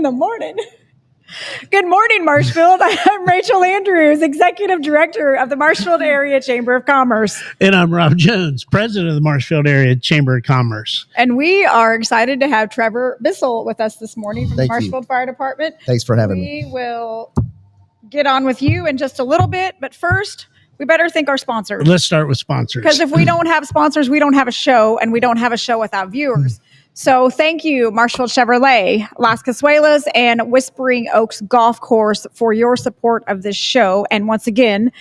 in the morning. Good morning, Marshfield. I'm Rachel Andrews, Executive Director of the Marshfield Area Chamber of Commerce. And I'm Rob Jones, President of the Marshfield Area Chamber of Commerce. And we are excited to have Trevor Bissell with us this morning from the Marshfield Fire Department. Thanks for having me. We will get on with you in just a little bit, but first, we better thank our sponsors. Let's start with sponsors. Because if we don't have sponsors, we don't have a show, and we don't have a show without viewers. So thank you, Marshfield Chevrolet, Las Casuelas, and Whispering Oaks Golf Course for your support of this show. And once again,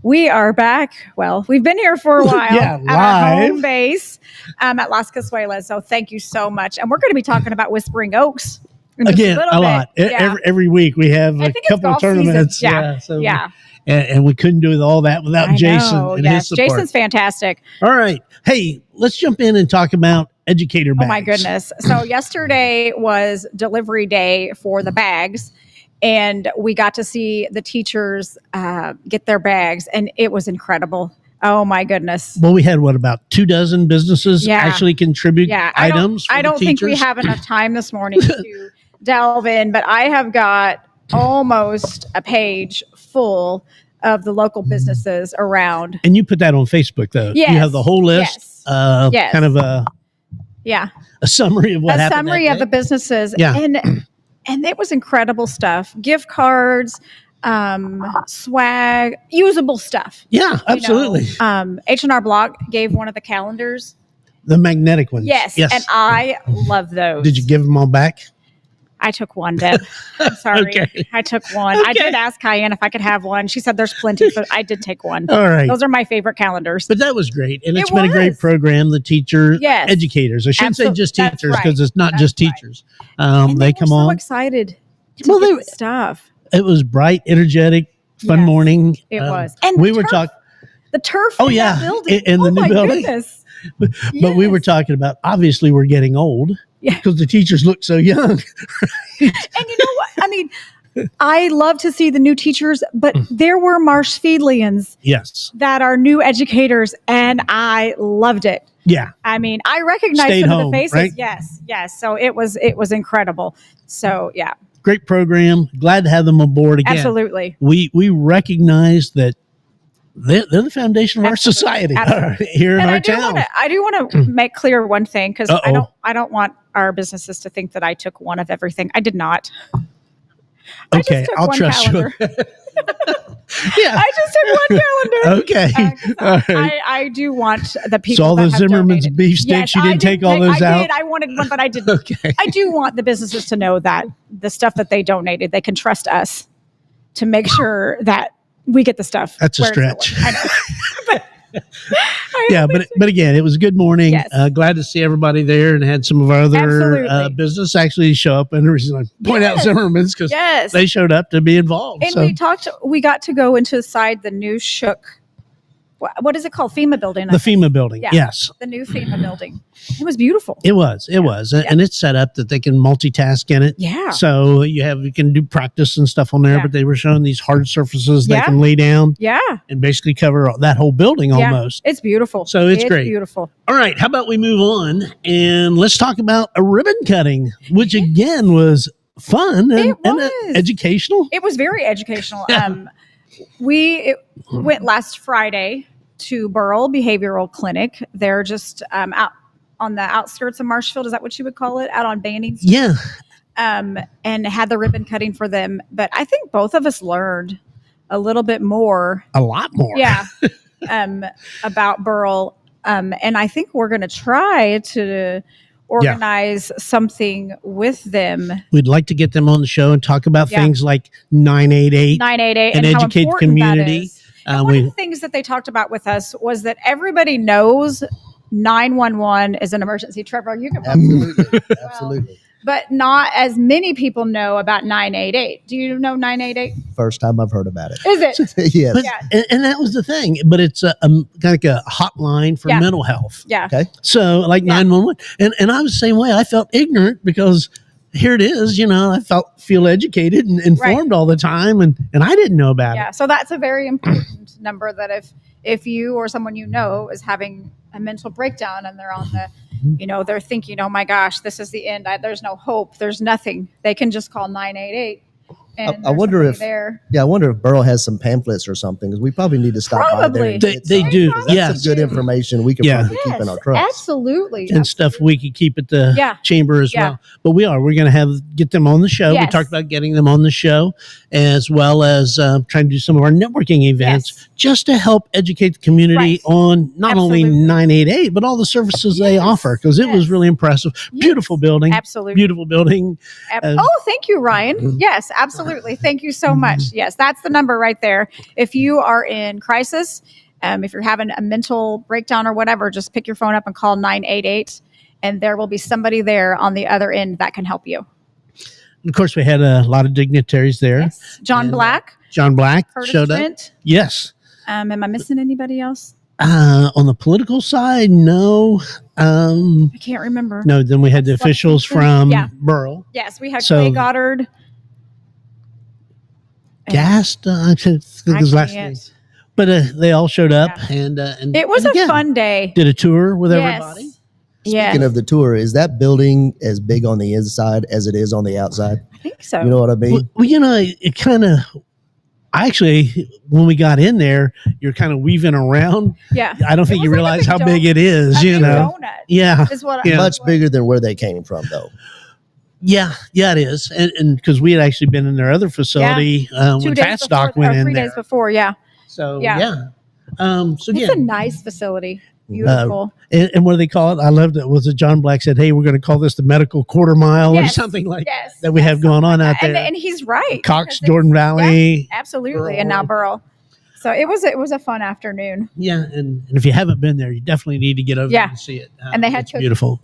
we are back. Well, we've been here for a while at our home base at Las Casuelas. So thank you so much. And we're going to be talking about Whispering Oaks. Again, a lot. Yeah. Every week we have a couple of tournaments. And we couldn't do all that without Jason and his support. Jason's fantastic. All right. Hey, let's jump in and talk about educator bags. Oh, my goodness. So yesterday was delivery day for the bags, and we got to see the teachers get their bags, and it was incredible. Oh, my goodness. Well, we had, about 24 businesses actually contribute items I don't think we have enough time this morning to delve in, but I have got almost a page full of the local businesses around. And you put that on Facebook, though. Yes. You have the whole list, kind of a summary of what happened. A summary of the businesses. Yeah. And it was incredible stuff. Gift cards, swag, usable stuff. Yeah, absolutely. H&R Block gave one of the calendars. The magnetic ones. Yes. And I love those. Did you give them all back? I took one, Deb. I'm sorry. Okay. I took one. Okay. I did ask Cayenne if I could have one. She said there's plenty, but I did take one. All right. Those are my favorite calendars. But that was great. And it's been a great program. The educators. I shouldn't say just teachers because it's not just teachers. They come on. So excited to get the stuff. It was bright, energetic, fun morning. It was. And we were talking. The turf in that building. In the new building. Goodness. But we were talking about, obviously, we're getting old. Because the teachers look so young. And you know what? I mean, I love to see the new teachers, but there were Marshfieldians that are new educators, and I loved it. Yeah. I mean, I recognized some of the faces. Right? Yes. So it was incredible. So, yeah. Great program. Glad to have them aboard again. Absolutely. We recognize that they're the foundation of our society here in our town. I do want to make clear one thing, because I don't want our businesses to think that I took one of everything. I did not. Okay, I'll trust you. I just took one calendar. Okay. I do want the people. So all the Zimmerman's beef sticks, you didn't take all those out? I wanted one, but I didn't. Okay. I do want the businesses to know that the stuff that they donated, they can trust us to make sure that we get the stuff. That's a stretch. I know. But again, it was a good morning. Yes. Glad to see everybody there, and had some of our other business actually show up. And the reason I point out Zimmerman's because they showed up to be involved. And we got to go inside the new Shook. What is it called? FEMA building. The FEMA building. Yeah. Yes. The new FEMA building. It was beautiful. It was. And it's set up that they can multitask in it. Yeah. So you can do practice and stuff on there, but they were showing these hard surfaces they can lay down. Yeah. And basically cover that whole building almost. It's beautiful. So it's great. Beautiful. All right. How about we move on and let's talk about a ribbon cutting, which again was fun and educational. It was very educational. We went last Friday to Burrell Behavioral Clinic. They're just out on the outskirts of Marshfield. Is that what you would call it? Out on Banning Street? Yeah. And had the ribbon cutting for them. But I think both of us learned a little bit more. A lot more. Yeah. About Burrell. And I think we're going to try to organize something with them. We'd like to get them on the show and talk about things like 988 and educate the community. One of the things that they talked about with us was that everybody knows 911 is an emergency. Trevor, you can absolutely. But not as many people know about 988. Do you know 988? First time I've heard about it. Is it? Yes. But, and that was the thing. But it's like a hotline for mental health. Yeah. Okay. So like 911. And I was the same way. I felt ignorant because here it is. I feel educated and informed all the time. And I didn't know about it. Yeah. So that's a very important number, that if you or someone is having a mental breakdown and they're on the they're thinking, oh my gosh, this is the end. There's no hope. There's nothing. They can just call 988. And I wonder if there. I wonder if Burrow has some pamphlets or something, because we probably need to stop by there. And they do. That's some good information we could probably keep in our trucks. Absolutely. And stuff we could keep at the chamber as well. But we're going to get them on the show. We talked about getting them on the show, as well as trying to do some of our networking events just to help educate the community on not only 988, but all the services they offer, because it was really impressive. Beautiful building. Absolutely. Beautiful building. Thank you, Ryan. Yes, absolutely. Thank you so much. Yes, that's the number right there. If you are in crisis, if you're having a mental breakdown or whatever, just pick your phone up and call 988, and there will be somebody there on the other end that can help you. And of course, we had a lot of dignitaries there. Yes. John Black Curtis showed Trent. up. Yes. Am I missing anybody else? On the political side, no. I can't remember. No, then we had the officials from Burrell. Yes, we had Clay Goddard. His last name. But they all showed up, and it was a fun day. Did a tour with everybody. Speaking of the tour, is that building as big on the inside as it is on the outside? I think so. You know what I mean? Well, it kind of. Actually, when we got in there, you're kind of weaving around. Yeah, I don't think you realize how big it is. Donut. Yeah, is what much bigger than where they came from, though. Yeah, it is, and because we had actually been in their other facility when Faststock went in 3 days before, So it's a nice facility, beautiful. And what do they call it? I loved it. Was it John Black said, "Hey, we're going to call this the medical quarter mile or something like that we have going on out there." And he's right. Cox, Jordan Valley, absolutely, Burrell. And now Burrell. So it was a fun afternoon. Yeah, and if you haven't been there, you definitely need to get over there and see it. And they had beautiful.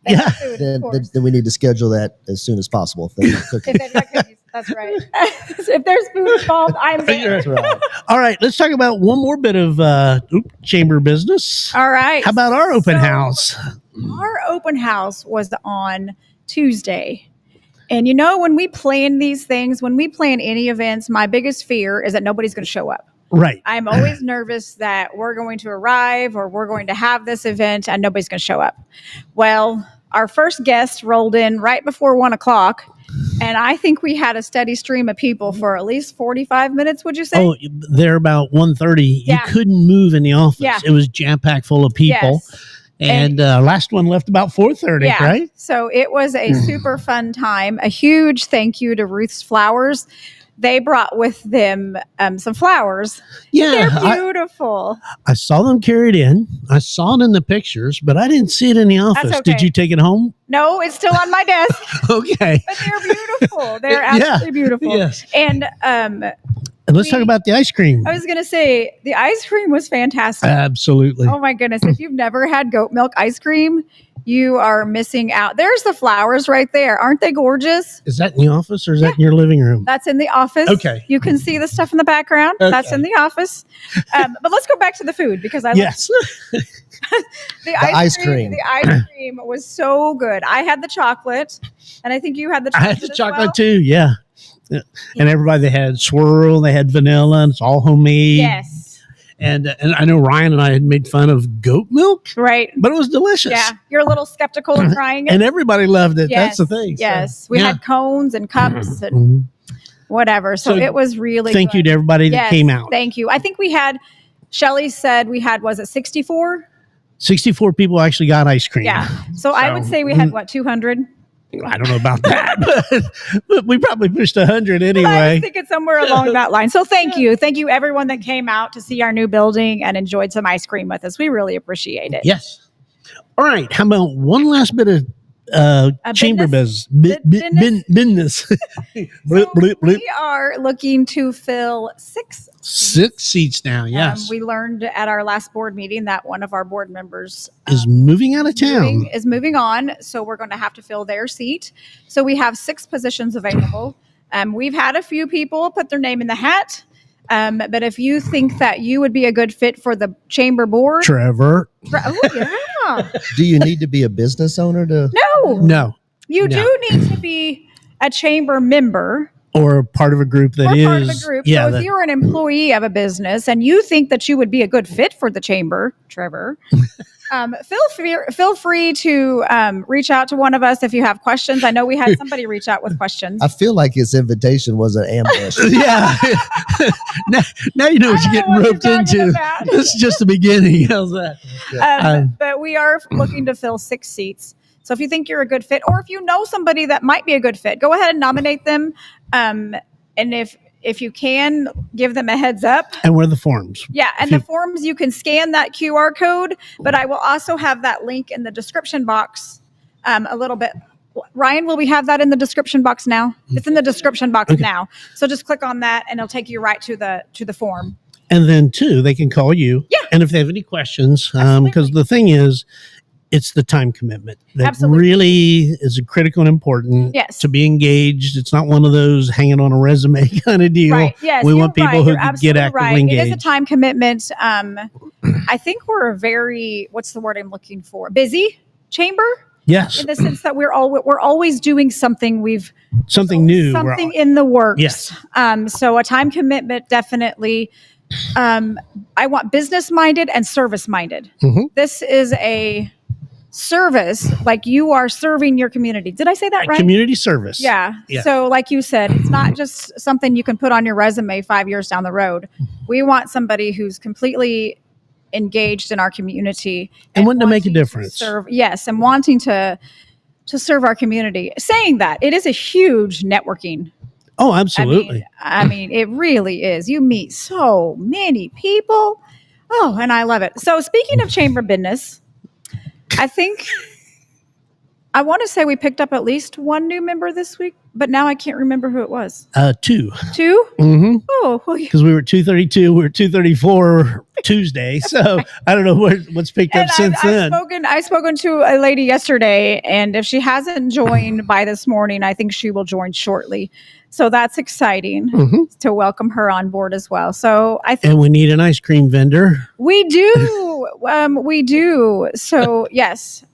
Food, then we need to schedule that as soon as possible. That's right. If there's food involved, I'm there. That's right. All right, let's talk about one more bit of chamber business. All right. How about our open house? Our open house was on Tuesday. And when we plan these things, when we plan any events, my biggest fear is that nobody's going to show up. Right. I'm always nervous that we're going to arrive or we're going to have this event and nobody's going to show up. Well, our first guest rolled in right before 1:00. And I think we had a steady stream of people for at least 45 minutes, would you say? Oh, they're about 1:30. You couldn't move in the office. Yeah. It was jam-packed full of people. Yes. And last one left about 4:30, right? So it was a super fun time. A huge thank you to Ruth's Flowers. They brought with them some flowers. Yeah. They're beautiful. I saw them carried in. I saw it in the pictures, but I didn't see it in the office. Okay. Did you take it home? No, it's still on my desk. Okay. But they're beautiful. They're absolutely beautiful. Yes. And let's talk about the ice cream. I was going to say, the ice cream was fantastic. Absolutely. Oh, my goodness. If you've never had goat milk ice cream, you are missing out. There's the flowers right there. Aren't they gorgeous? Is that in the office or is that in your living room? That's in the office. Okay. You can see the stuff in the background. Okay. That's in the office. But let's go back to the food because I love the ice cream. The ice cream was so good. I had the chocolate, and I think you had the chocolate. I had the chocolate too, yeah. And everybody, they had swirl, they had vanilla, and it's all homemade. Yes. And I know Ryan and I had made fun of goat milk. Right. But it was delicious. Yeah. You're a little skeptical of trying it. And everybody loved it. Yes. That's the thing. Yes. So, we had cones and cups and whatever. So it was really Thank you to everybody that came out. Thank you. I think we had, Shelly said we had, was it 64? 64 people actually got ice cream. Yeah. So I would say we had, 200? I don't know about that, but we probably pushed 100 anyway. I think it's somewhere along that line. So thank you. Thank you, everyone that came out to see our new building and enjoyed some ice cream with us. We really appreciate it. Yes. All right. How about one last bit of chamber business? Business. We are looking to fill 6 seats now. Yes. We learned at our last board meeting that one of our board members is moving out of town. Is moving on. So we're going to have to fill their seat. So we have 6 positions available. We've had a few people put their name in the hat. But if you think that you would be a good fit for the chamber board, Trevor. Oh yeah. Do you need to be a business owner to? No. You do need to be a chamber member. Or part of a group that is. Part of a group. Yeah, so if you're an employee of a business and you think that you would be a good fit for the chamber, Trevor, Feel free to reach out to one of us if you have questions. I know we had somebody reach out with questions. I feel like his invitation was an ambush. Yeah. now you know what you're getting roped into. This is just the beginning. How's that? But we are looking to fill 6 seats. So if you think you're a good fit, or if you know somebody that might be a good fit, go ahead and nominate them. And if you can, give them a heads up. And where are the forms? Yeah, and the forms, you can scan that QR code, but I will also have that link in the description box a little bit. Ryan, will we have that in the description box now? It's in the description box now. So just click on that, and it'll take you right to the form. And then, too, they can call you. Yeah. And if they have any questions, because the thing is, it's the time commitment that really is critical and important to be engaged. It's not one of those hanging on a resume kind of deal. Right. Yes, we want people who can get actively engaged. It is a time commitment. I think we're a very, what's the word I'm looking for? Busy chamber. Yes. In the sense that we're always doing something. Something new. Something in the works. Yes. So a time commitment, definitely. I want business minded and service minded. Mm-hmm. This is a service, like you are serving your community. Did I say that right? Community service. Yeah. So like you said, it's not just something you can put on your resume 5 years down the road. We want somebody who's completely engaged in our community and wanting to make a difference. And wanting to serve our community. Saying that, it is a huge networking. Oh, absolutely. I mean, it really is. You meet so many people. Oh, and I love it. So speaking of chamber business, I want to say we picked up at least 1 new member this week, but now I can't remember who it was. 2. 2? Mm-hmm. Oh, well, because we were 232, we were 234 Tuesday, so I don't know what's picked up since then. I've spoken to a lady yesterday, and if she hasn't joined by this morning, I think she will join shortly. So that's exciting to welcome her on board as well. So and we need an ice cream vendor. We do. We do. So yes,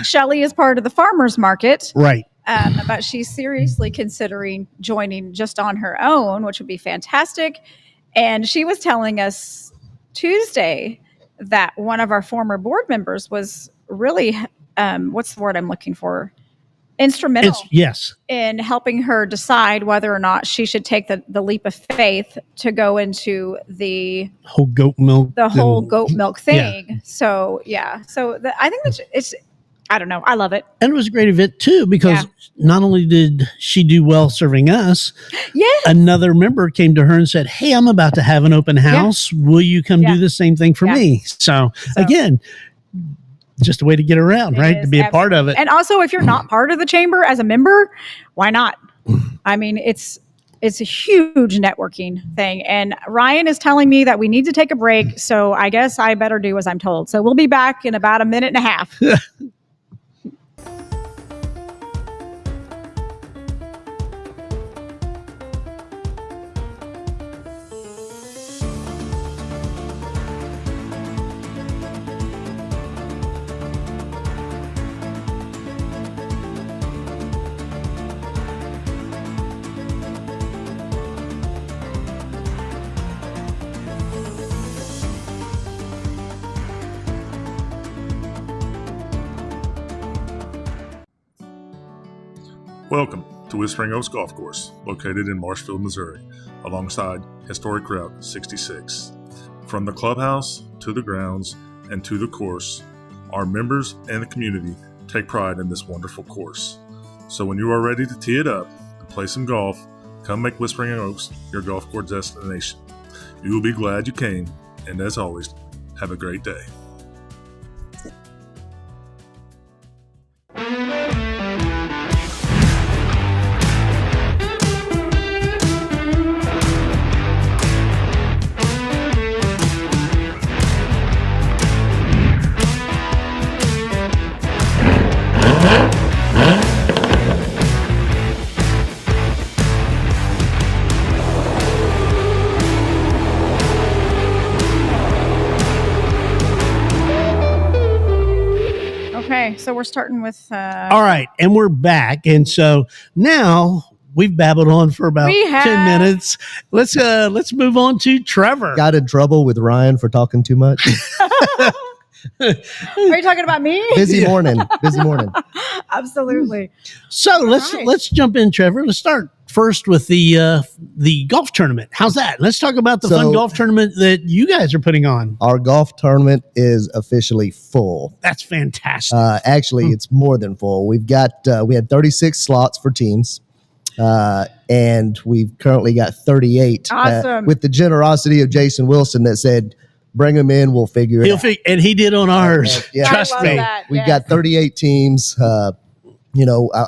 Shelly is part of the farmers market, right? But she's seriously considering joining just on her own, which would be fantastic. And she was telling us Tuesday that one of our former board members was really, what's the word I'm looking for? Instrumental in helping her decide whether or not she should take the leap of faith to go into the whole goat milk thing. Yeah. So I think it's I don't know, I love it, and it was a great event too, because not only did she do well serving us, another member came to her and said, "Hey, I'm about to have an open house. Will you come do the same thing for me?" So again, just a way to get around, right? To be a part of it. And also, if you're not part of the chamber as a member, why not? I mean, it's a huge networking thing. And Ryan is telling me that we need to take a break. So I guess I better do as I'm told. So we'll be back in about a minute and a half. Welcome to Whispering Oaks Golf Course, located in Marshfield, Missouri, alongside historic Route 66. From the clubhouse to the grounds and to the course, our members and the community take pride in this wonderful course. So when you are ready to tee it up and play some golf, come make Whispering Oaks your golf course destination. You will be glad you came, and as always, have a great day. So we're starting with all right, and we're back, and so now we've babbled on for about 10 minutes. Let's move on to Trevor. Got in trouble with Ryan for talking too much? Are you talking about me? Busy morning. Absolutely. So let's jump in, Trevor. Let's start first with the golf tournament. How's that? Let's talk about the fun golf tournament that you guys are putting on. Our golf tournament is officially full. That's fantastic. Actually, it's more than full. We had 36 slots for teams. And we've currently got 38. Awesome. With the generosity of Jason Wilson that said, bring them in, we'll figure it out. And he did on ours. Trust me. We've got 38 teams. I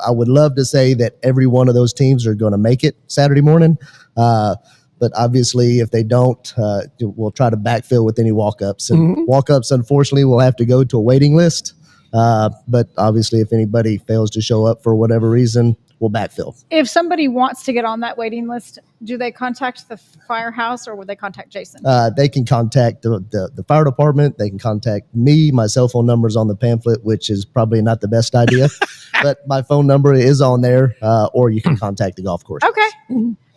would love to say that every one of those teams are going to make it Saturday morning. But obviously, if they don't, we'll try to backfill with any walk-ups. And walk-ups, unfortunately, will have to go to a waiting list. But obviously, if anybody fails to show up for whatever reason, we'll backfill. If somebody wants to get on that waiting list, do they contact the firehouse or would they contact Jason? They can contact the fire department. They can contact me. My cell phone number is on the pamphlet, which is probably not the best idea. But my phone number is on there, or you can contact the golf course. Okay.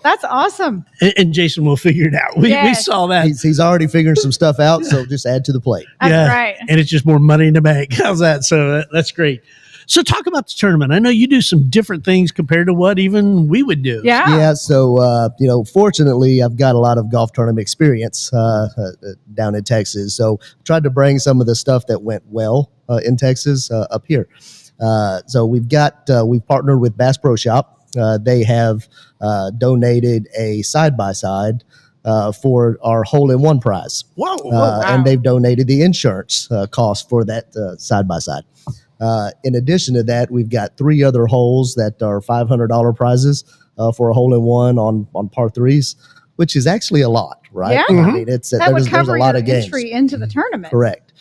That's awesome. And Jason will figure it out. We saw that. He's already figuring some stuff out, so just add to the plate. That's right. And it's just more money in the bank. How's that? So that's great. So talk about the tournament. I know you do some different things compared to what even we would do. Yeah. So, fortunately, I've got a lot of golf tournament experience down in Texas. So tried to bring some of the stuff that went well in Texas up here. So we've partnered with Bass Pro Shop. They have donated a side-by-side for our hole-in-one prize. Whoa. Wow. And they've donated the insurance cost for that side-by-side. In addition to that, we've got 3 other holes that are $500 prizes for a hole-in-one on par 3s, which is actually a lot, right? Yeah. I mean, there's a lot of games. Entry into the tournament. Correct.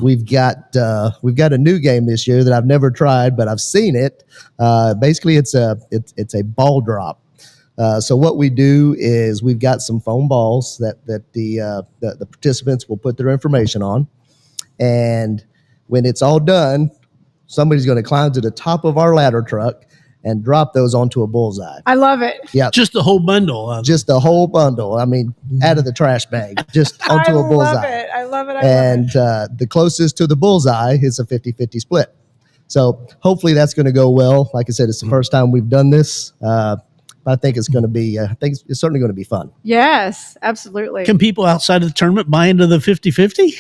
We've got a new game this year that I've never tried, but I've seen it. Basically, it's a ball drop. So what we do is we've got some foam balls that the participants will put their information on, and when it's all done, somebody's going to climb to the top of our ladder truck and drop those onto a bullseye. I love it. Yeah, just the whole bundle. Just the whole bundle. I mean, out of the trash bag, just onto a bullseye. I love it. And the closest to the bullseye is a 50-50 split. So hopefully that's going to go well. Like I said, it's the first time we've done this. But I think it's going to be. I think it's certainly going to be fun. Yes, absolutely. Can people outside of the tournament buy into the 50-50?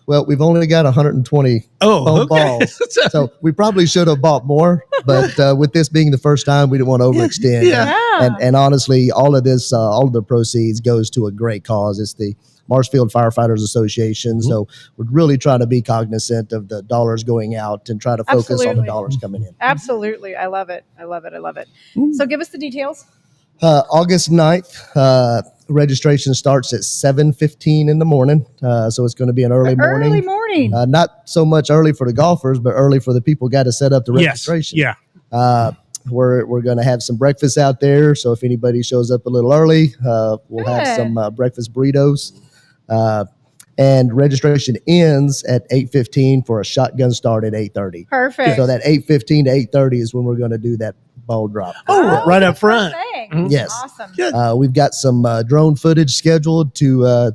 Well, we've only got 120 foam balls, so we probably should have bought more. But with this being the first time, we didn't want to overextend. Yeah. And honestly, all of the proceeds goes to a great cause. It's the Marshfield Firefighters Association. So we're really trying to be cognizant of the dollars going out and try to focus on the dollars coming in. Absolutely. I love it. So give us the details. August 9th, registration starts at 7:15 in the morning. So it's going to be an early morning. Early morning. Not so much early for the golfers, but early for the people who got to set up the registration. Yes. Yeah. We're going to have some breakfast out there. So if anybody shows up a little early, we'll have some breakfast burritos. And registration ends at 8:15 for a shotgun start at 8:30. Perfect. So that 8:15 to 8:30 is when we're going to do that ball drop. Oh, right up front. Yes. Awesome. Good. We've got some drone footage scheduled to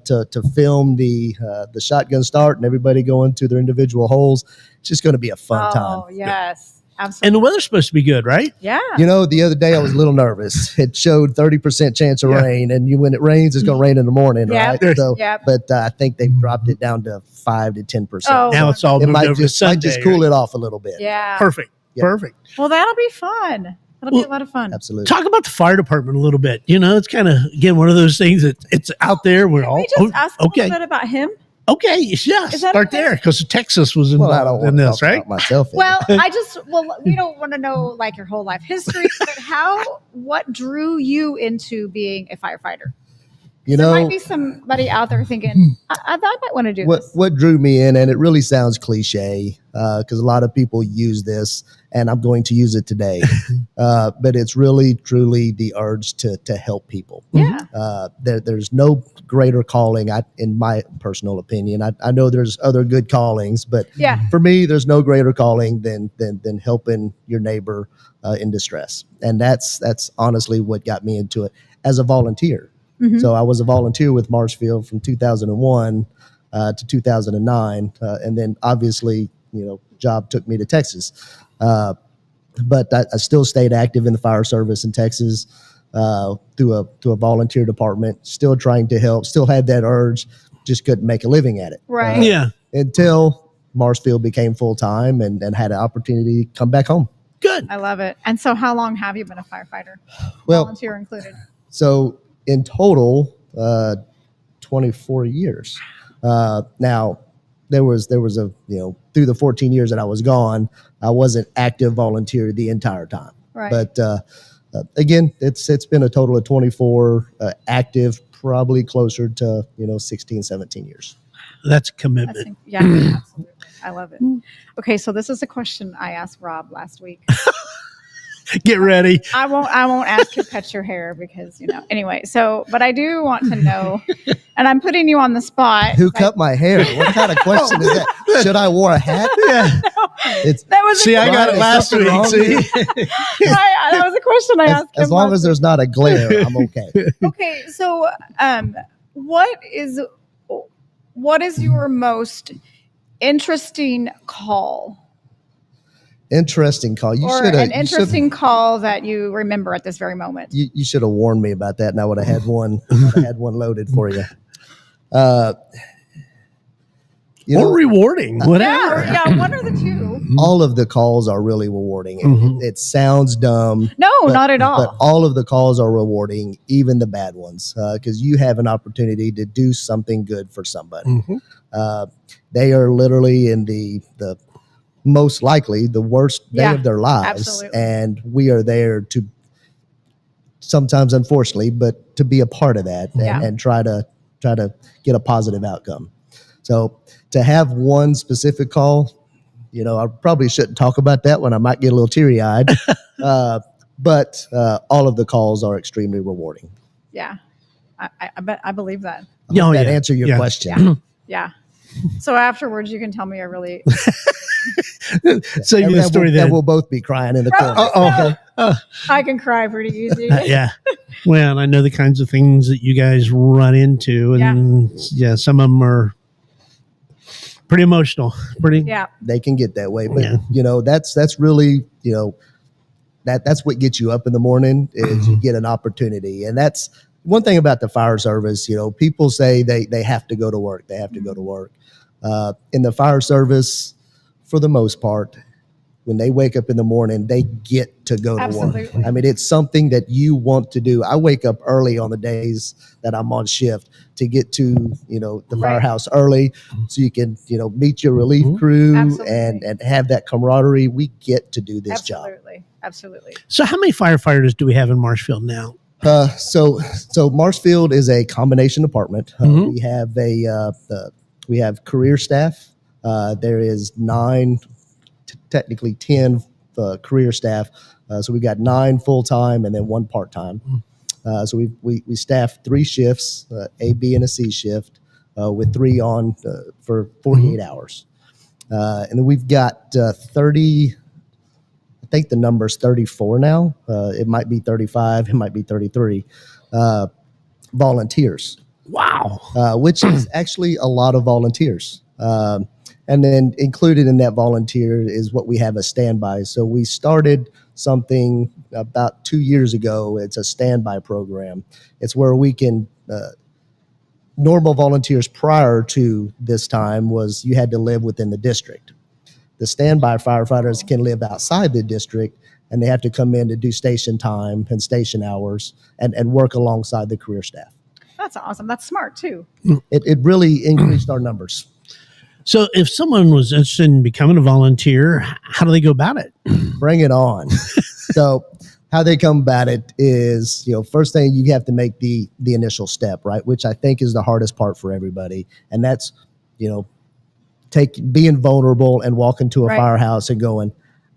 film the shotgun start and everybody going to their individual holes. It's just going to be a fun time. Oh, yes. Absolutely. And the weather's supposed to be good, right? Yeah. The other day I was a little nervous. It showed 30% chance of rain, and when it rains, it's going to rain in the morning, right? So, but I think they've dropped it down to 5 to 10%. Oh, now it's all moved over to Sunday. Might just cool it off a little bit. Yeah. Perfect. Perfect. Well, that'll be fun. That'll be a lot of fun. Absolutely. Talk about the fire department a little bit. It's kind of, again, one of those things that it's out there. We're all Can we just ask a little bit about him? Okay, yeah, start there because Texas was involved in this, right? Myself. Well, we don't want to know like your whole life history, but what drew you into being a firefighter? There might be somebody out there thinking, I might want to do this. What drew me in, and it really sounds cliche because a lot of people use this, and I'm going to use it today, but it's really, truly the urge to help people. Yeah. There's no greater calling, in my personal opinion. I know there's other good callings, but for me, there's no greater calling than helping your neighbor in distress. And that's honestly what got me into it as a volunteer. Mm-hmm. So I was a volunteer with Marshfield from 2001 to 2009, and then obviously, job took me to Texas. But I still stayed active in the fire service in Texas through a volunteer department, still trying to help, still had that urge, just couldn't make a living at it. Right. Until Marshfield became full-time and had an opportunity to come back home. Good. I love it. And so how long have you been a firefighter? Well, volunteer included. So in total, 24 years. Now, there was a, through the 14 years that I was gone, I wasn't active volunteer the entire time. Right. But again, it's been a total of 24 active, probably closer to 16, 17 years. That's a commitment. Yeah, absolutely. I love it. Okay, so this is a question I asked Rob last week. Get ready. I won't ask who cut your hair because, anyway. So, but I do want to know, and I'm putting you on the spot. Who cut my hair? What kind of question is that? Should I wear a hat? Yeah. That was I got it last week. That was a question I asked him. As long as there's not a glare, I'm okay. Okay, so what is your most interesting call? Interesting call. An interesting call that you remember at this very moment. You should have warned me about that, and I would have had one. Loaded for you. Or rewarding, whatever. Yeah. What are the two? All of the calls are really rewarding. Mm-hmm. It sounds dumb. No, not at all. But all of the calls are rewarding, even the bad ones, because you have an opportunity to do something good for somebody. Mm-hmm. They are literally in the most likely the worst day of their lives. Absolutely. And we are there to sometimes, unfortunately, but to be a part of that and try to get a positive outcome. So to have one specific call, I probably shouldn't talk about that one. I might get a little teary eyed, but all of the calls are extremely rewarding. Yeah. I believe that. That answer your question. Yeah. So afterwards, you can tell me a really Save me the story then. We'll both be crying in the corner. Okay. I can cry pretty easy. Yeah. Well, I know the kinds of things that you guys run into, and some of them are pretty emotional. They can get that way, but that's really that's what gets you up in the morning is you get an opportunity, and that's one thing about the fire service. People say they have to go to work. They have to go to work. In the fire service, for the most part, when they wake up in the morning, they get to go to work. I mean, it's something that you want to do. I wake up early on the days that I'm on shift to get to, the firehouse early so you can, meet your relief crew and have that camaraderie. We get to do this job. Absolutely. So how many firefighters do we have in Marshfield now? So Marshfield is a combination department. We have career staff. There is 9, technically 10 career staff. So we got 9 full-time and then 1 part-time. So we staff 3 shifts, A, B, and a C shift, with 3 on for 48 hours. And then we've got 30, I think the number's 34 now. It might be 35, it might be 33 volunteers. Wow. Which is actually a lot of volunteers. And then included in that volunteer is what we have a standby. So we started something about 2 years ago. It's a standby program. It's where we can, normal volunteers prior to this time was you had to live within the district. The standby firefighters can live outside the district, and they have to come in to do station time and station hours and work alongside the career staff. That's awesome. That's smart too. It really increased our numbers. So if someone was interested in becoming a volunteer, how do they go about it? Bring it on. So how they come about it is, first thing you have to make the initial step, right? Which I think is the hardest part for everybody. And that's, being vulnerable and walking to a firehouse and going,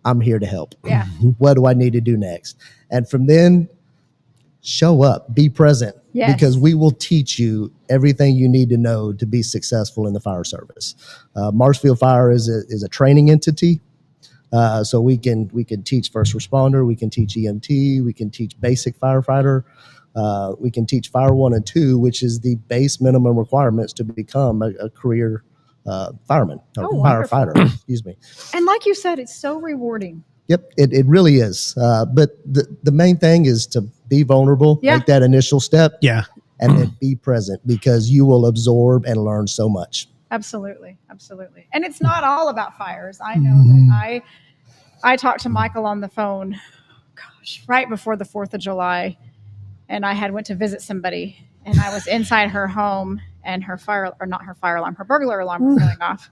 I'm here to help. Yeah. What do I need to do next? And from then, show up, be present, because we will teach you everything you need to know to be successful in the fire service. Marshfield Fire is a training entity. So we can teach first responder, we can teach EMT, we can teach basic firefighter. We can teach Fire 1 and 2, which is the base minimum requirements to become a career fireman or firefighter. Excuse me. And like you said, it's so rewarding. Yep, it really is. But the main thing is to be vulnerable, make that initial step, and then be present, because you will absorb and learn so much. Absolutely. And it's not all about fires. I know that I talked to Michael on the phone, right before the 4th of July, and I went to visit somebody, and I was inside her home, and her burglar alarm was going off.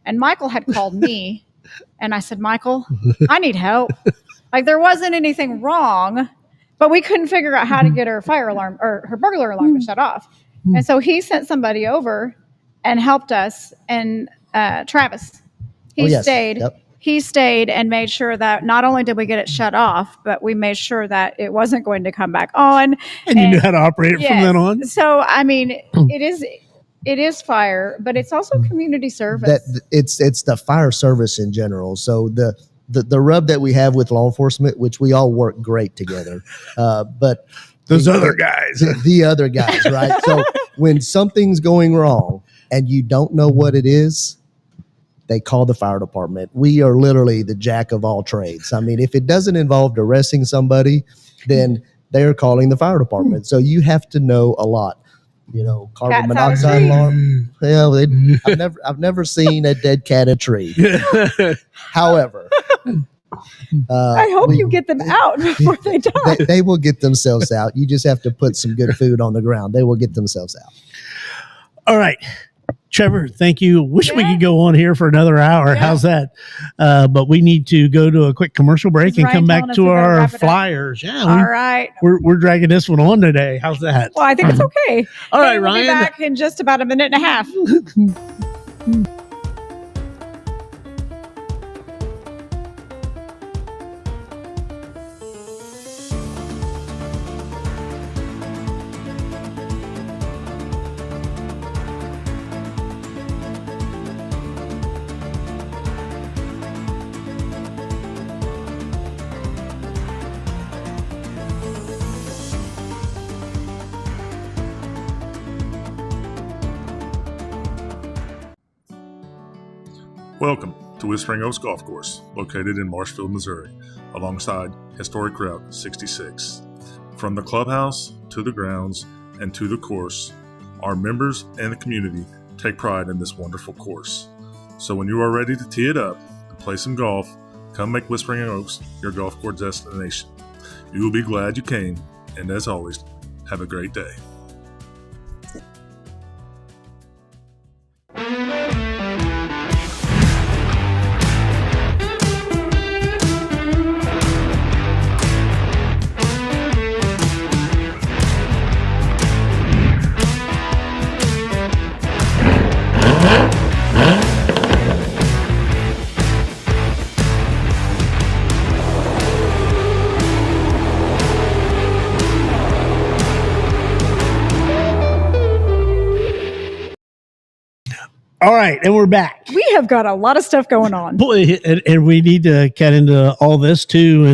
And Michael had called me, and I said, Michael, I need help. Like, there wasn't anything wrong, but we couldn't figure out how to get her fire alarm or her burglar alarm to shut off. And so he sent somebody over and helped us. And Travis, he stayed. Yep. He stayed and made sure that not only did we get it shut off, but we made sure that it wasn't going to come back on. And you knew how to operate it from then on. So, I mean, it is fire, but it's also community service. It's the fire service in general. So the rub that we have with law enforcement, which we all work great together, but those other guys, the other guys, right? So when something's going wrong and you don't know what it is, they call the fire department. We are literally the jack of all trades. I mean, if it doesn't involve arresting somebody, then they're calling the fire department. So you have to know a lot. You know, carbon monoxide alarm. Yeah, I've never seen a dead cat in a tree. However, I hope you get them out before they die. They will get themselves out. You just have to put some good food on the ground. They will get themselves out. All right. Trevor, thank you. Wish we could go on here for another hour. How's that? But we need to go to a quick commercial break and come back to our flyers. All right. We're dragging this one on today. How's that? Well, I think it's okay. All right, Ryan. We'll be back in just about a minute and a half. Welcome to Whispering Oaks Golf Course, located in Marshfield, Missouri, alongside historic Route 66. From the clubhouse to the grounds and to the course, our members and the community take pride in this wonderful course. So when you are ready to tee it up and play some golf, come make Whispering Oaks your golf course destination. You will be glad you came, and as always, have a great day. All right, and we're back. We have got a lot of stuff going on. Boy, and we need to get into all this too,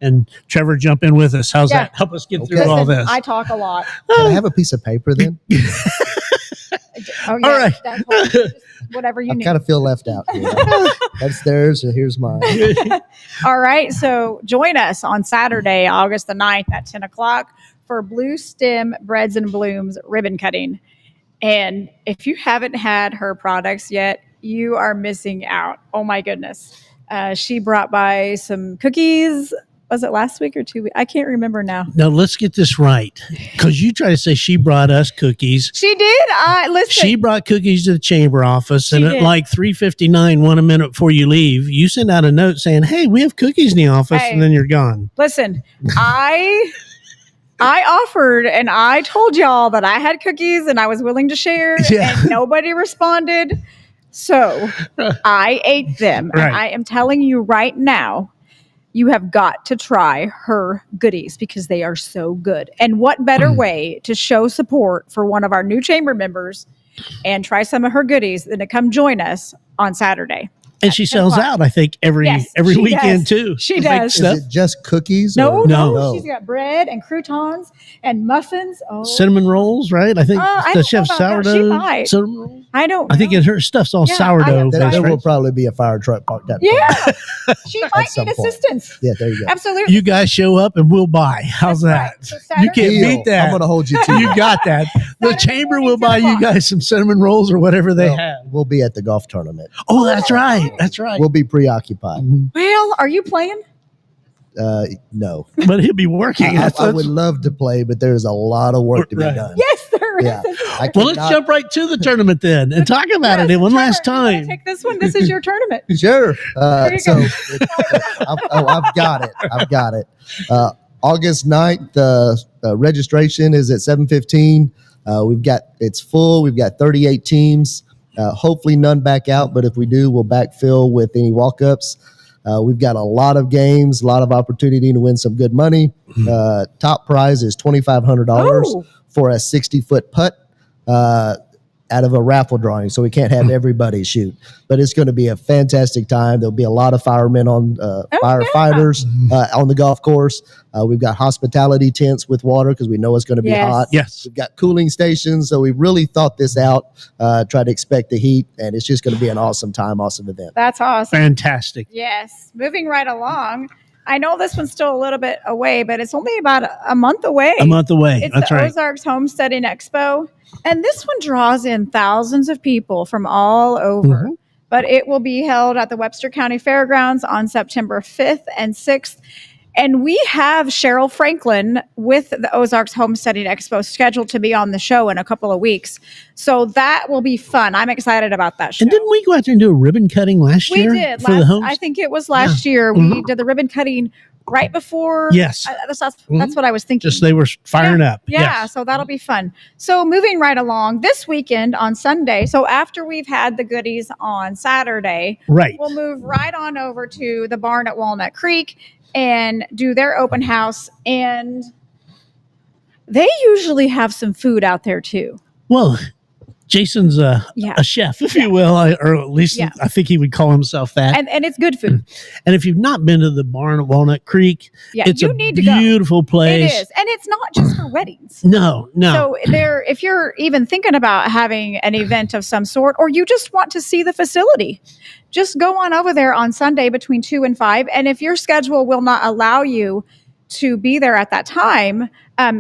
and Trevor jump in with us. How's that? Help us get through all this. I talk a lot. Can I have a piece of paper then? All right. Whatever you need. I kind of feel left out here. That's theirs, and here's mine. All right, so join us on Saturday, August the 9th at 10 o'clock for Blue Stem Breads and Blooms ribbon cutting. And if you haven't had her products yet, you are missing out. Oh my goodness. She brought by some cookies. Was it last week or 2 weeks? I can't remember now. Now let's get this right. Because you try to say she brought us cookies. She did. Listen. She brought cookies to the chamber office, and at like 3:59, 1 minute before you leave, you send out a note saying, "Hey, we have cookies in the office," and then you're gone. Listen, I offered and I told y'all that I had cookies and I was willing to share, and nobody responded. So I ate them. Right. And I am telling you right now, you have got to try her goodies because they are so good. And what better way to show support for one of our new chamber members and try some of her goodies than to come join us on Saturday. And she sells out, I think, every weekend too. She does. Is it just cookies? No. She's got bread and croutons and muffins. Oh. Cinnamon rolls, right? I think does she have sourdough? Cinnamon rolls? I don't. I think her stuff's all sourdough. There will probably be a fire truck parked up. Yeah, she might need assistance. Yeah, there you go. Absolutely. You guys show up and we'll buy. How's that? Right. So you can't beat that. I'm going to hold you to You got that. The chamber will buy you guys some cinnamon rolls or whatever they have. We'll be at the golf tournament. Oh, that's right. That's right. We'll be preoccupied. Well, are you playing? No. But he'll be working. I would love to play, but there's a lot of work to be done. Yes, there is. Yeah. Well, let's jump right to the tournament then and talk about it one last time. Take this one. This is your tournament. Sure. I've got it. August 9th, registration is at 7:15. It's full. We've got 38 teams. Hopefully none back out, but if we do, we'll backfill with any walk-ups. We've got a lot of games, a lot of opportunity to win some good money. Top prize is $2,500 for a 60-foot putt out of a raffle drawing, so we can't have everybody shoot. But it's going to be a fantastic time. There'll be a lot of firemen firefighters on the golf course. We've got hospitality tents with water because we know it's going to be hot. Yes. We've got cooling stations, so we really thought this out, tried to expect the heat, and it's just going to be an awesome time, awesome event. That's awesome. Fantastic. Yes. Moving right along. I know this one's still a little bit away, but it's only about a month away. It's That's the Ozarks Homesteading Expo. And this one draws in thousands of people from all over. Mm-hmm. But it will be held at the Webster County Fairgrounds on September 5th and 6th. And we have Cheryl Franklin with the Ozarks Homesteading Expo scheduled to be on the show in a couple of weeks. So that will be fun. I'm excited about that show. And didn't we go out there and do a ribbon cutting last year? We did. I think it was last year. We did the ribbon cutting right before. Yes. That's what I was thinking. Just they were firing up. Yeah, yes. So that'll be fun. So moving right along, this weekend on Sunday, so after we've had the goodies on Saturday, we'll move right on over to the barn at Walnut Creek and do their open house. And they usually have some food out there too. Well, Jason's a chef, if you will, or at least I think he would call himself that. And it's good food. And if you've not been to the barn at Walnut Creek, it's a beautiful place. It is. And it's not just for weddings. No. So if you're even thinking about having an event of some sort, or you just want to see the facility, just go on over there on Sunday between 2 and 5. And if your schedule will not allow you to be there at that time,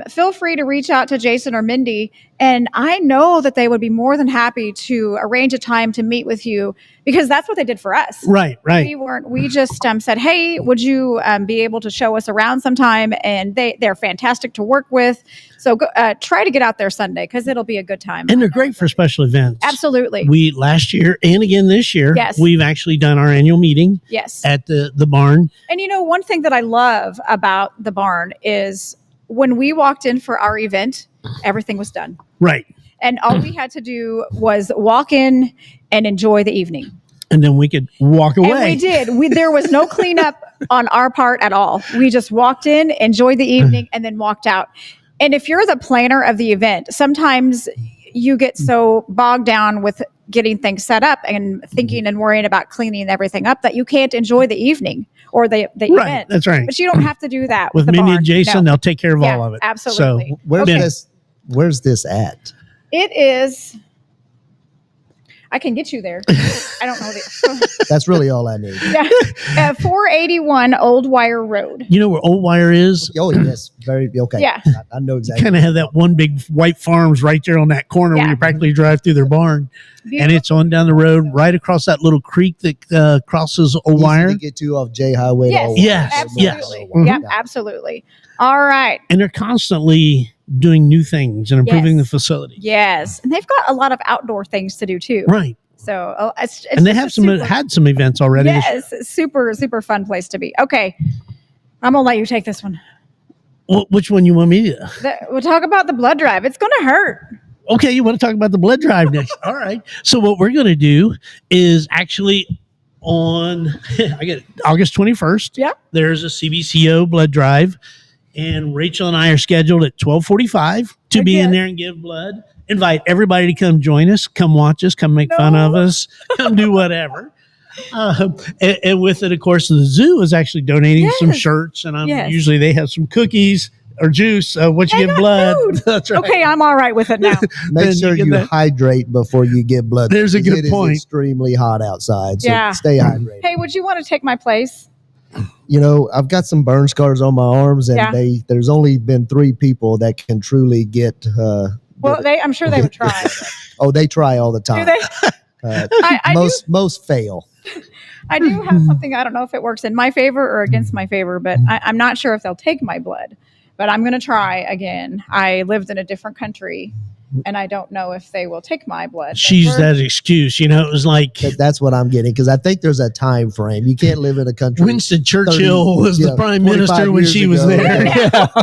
feel free to reach out to Jason or Mindy. And I know that they would be more than happy to arrange a time to meet with you, because that's what they did for us. Right. We just said, hey, would you be able to show us around sometime? And they're fantastic to work with. So go, try to get out there Sunday, because it'll be a good time. And they're great for special events. Absolutely. We last year and again this year, we've actually done our annual meeting at the barn. And one thing that I love about the barn is when we walked in for our event, everything was done. Right. And all we had to do was walk in and enjoy the evening. And then we could walk away. And we did. There was no cleanup on our part at all. We just walked in, enjoyed the evening, and then walked out. And if you're the planner of the event, sometimes you get so bogged down with getting things set up and thinking and worrying about cleaning everything up that you can't enjoy the evening or the event. That's right. But you don't have to do that with Mindy and Jason. They'll take care of all of it. Absolutely. So where's this at? It is. I can get you there. I don't know That's really all I need. Yeah. 481 Old Wire Road. You know where Old Wire is? Oh, yes. Very okay. Yeah. I know exactly. Kind of have that one big white farms right there on that corner where you practically drive through their barn. Beautiful. And it's on down the road right across that little creek that crosses Old Wire. Easy to get to off J Highway. Yes. Absolutely. Yep, absolutely. All right. And they're constantly doing new things and improving the facility. Yes. And they've got a lot of outdoor things to do too. Right. So it's and they have had some events already. Yes. Super, super fun place to be. Okay. I'm going to let you take this one. Well, which one you want me to? We'll talk about the blood drive. It's going to hurt. Okay. You want to talk about the blood drive next? All right. So what we're going to do is actually on August 21st. Yeah. There's a CBCO blood drive. And Rachel and I are scheduled at 12:45 to be in there and give blood. Invite everybody to come join us, come watch us, come make fun of us, come do whatever. And with it, of course, the zoo is actually donating some shirts, and usually they have some cookies or juice. Once you get blood, that's right. Okay, I'm all right with it now. Make sure you hydrate before you get blood. There's a good point. It is extremely hot outside, so stay hydrated. Hey, would you want to take my place? You know, I've got some burn scars on my arms, and there's only been 3 people that can truly get. I'm sure they would try. Oh, they try all the time. Do they? Most fail. I do have something. I don't know if it works in my favor or against my favor, but I'm not sure if they'll take my blood. But I'm going to try again. I lived in a different country, and I don't know if they will take my blood. She's that excuse. It was like... That's what I'm getting, because I think there's a time frame. You can't live in a country... Winston Churchill was the prime minister when she was there.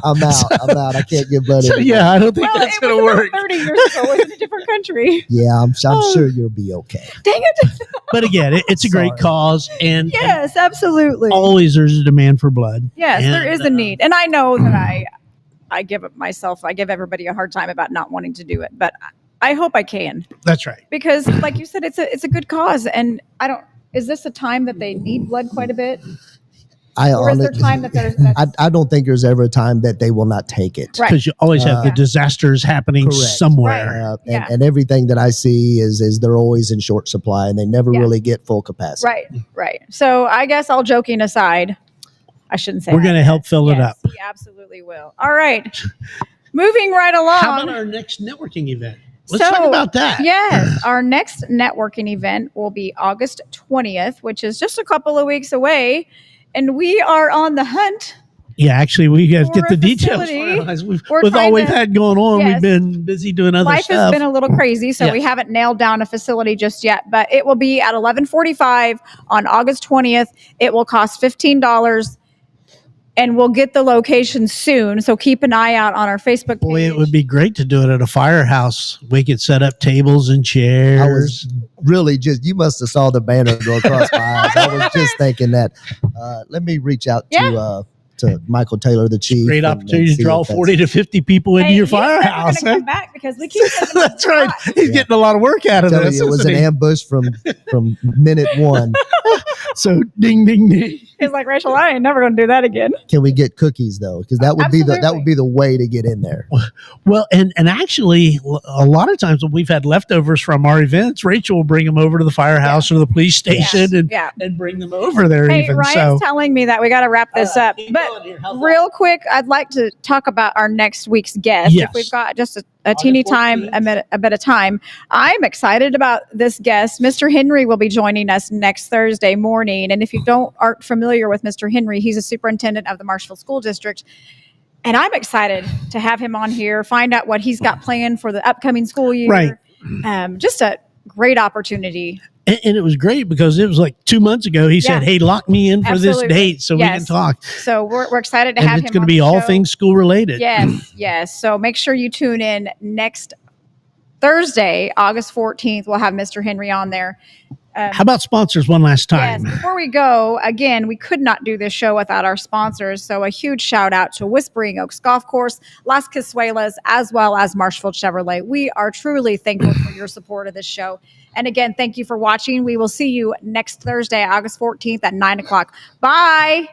I'm out. I can't give blood. I don't think that's going to work. 30 years ago, it was in a different country. Yeah, I'm sure you'll be okay. Dang it. But again, it's a great cause. And yes, absolutely. Always there's a demand for blood. Yes, there is a need. And I know that I give everybody a hard time about not wanting to do it, but I hope I can. That's right. Because like you said, it's a good cause. And is this a time that they need blood quite a bit? Or is there time that I don't think there's ever a time that they will not take it. Because you always have the disasters happening somewhere. And everything that I see is they're always in short supply, and they never really get full capacity. Right. So I guess all joking aside, I shouldn't say we're going to help fill it up. We absolutely will. All right. Moving right along. How about our next networking event? Let's talk about that. Yes. Our next networking event will be August 20th, which is just a couple of weeks away. And we are on the hunt. Yeah, actually, we got to get the details finalized. With all we've had going on, we've been busy doing other stuff. Life has been a little crazy, so we haven't nailed down a facility just yet. But it will be at 11:45 on August 20th. It will cost $15. And we'll get the location soon, so keep an eye out on our Facebook page. Boy, it would be great to do it at a firehouse. We could set up tables and chairs. I was really you must have saw the banner go across my eyes. I was just thinking that. Let me reach out to Michael Taylor, the chief. Great opportunity to draw 40 to 50 people into your firehouse. Come back because we keep. That's right. He's getting a lot of work out of this. It was an ambush from minute one. So ding, ding, ding. He's like, Rachel, I ain't never going to do that again. Can we get cookies though? Because that would be the way to get in there. Well, and actually, a lot of times when we've had leftovers from our events, Rachel will bring them over to the firehouse or the police station and bring them over there. Hey, Ryan's telling me that we got to wrap this up, but real quick, I'd like to talk about our next week's guest. Yes. If we've got just a teeny time, a bit of time. I'm excited about this guest. Mr. Henry will be joining us next Thursday morning. And if you aren't familiar with Mr. Henry, he's a superintendent of the Marshfield School District. And I'm excited to have him on here, find out what he's got planned for the upcoming school year. Right. Just a great opportunity. And it was great because it was like 2 months ago. He said, hey, lock me in for this date so we can talk. So we're excited to have him. It's going to be all things school related. Yes. So make sure you tune in next Thursday, August 14th. We'll have Mr. Henry on there. How about sponsors one last time? Yes, before we go, again, we could not do this show without our sponsors. So a huge shout out to Whispering Oaks Golf Course, Las Casuelas, as well as Marshfield Chevrolet. We are truly thankful for your support of this show. And again, thank you for watching. We will see you next Thursday, August 14th at 9 o'clock. Bye.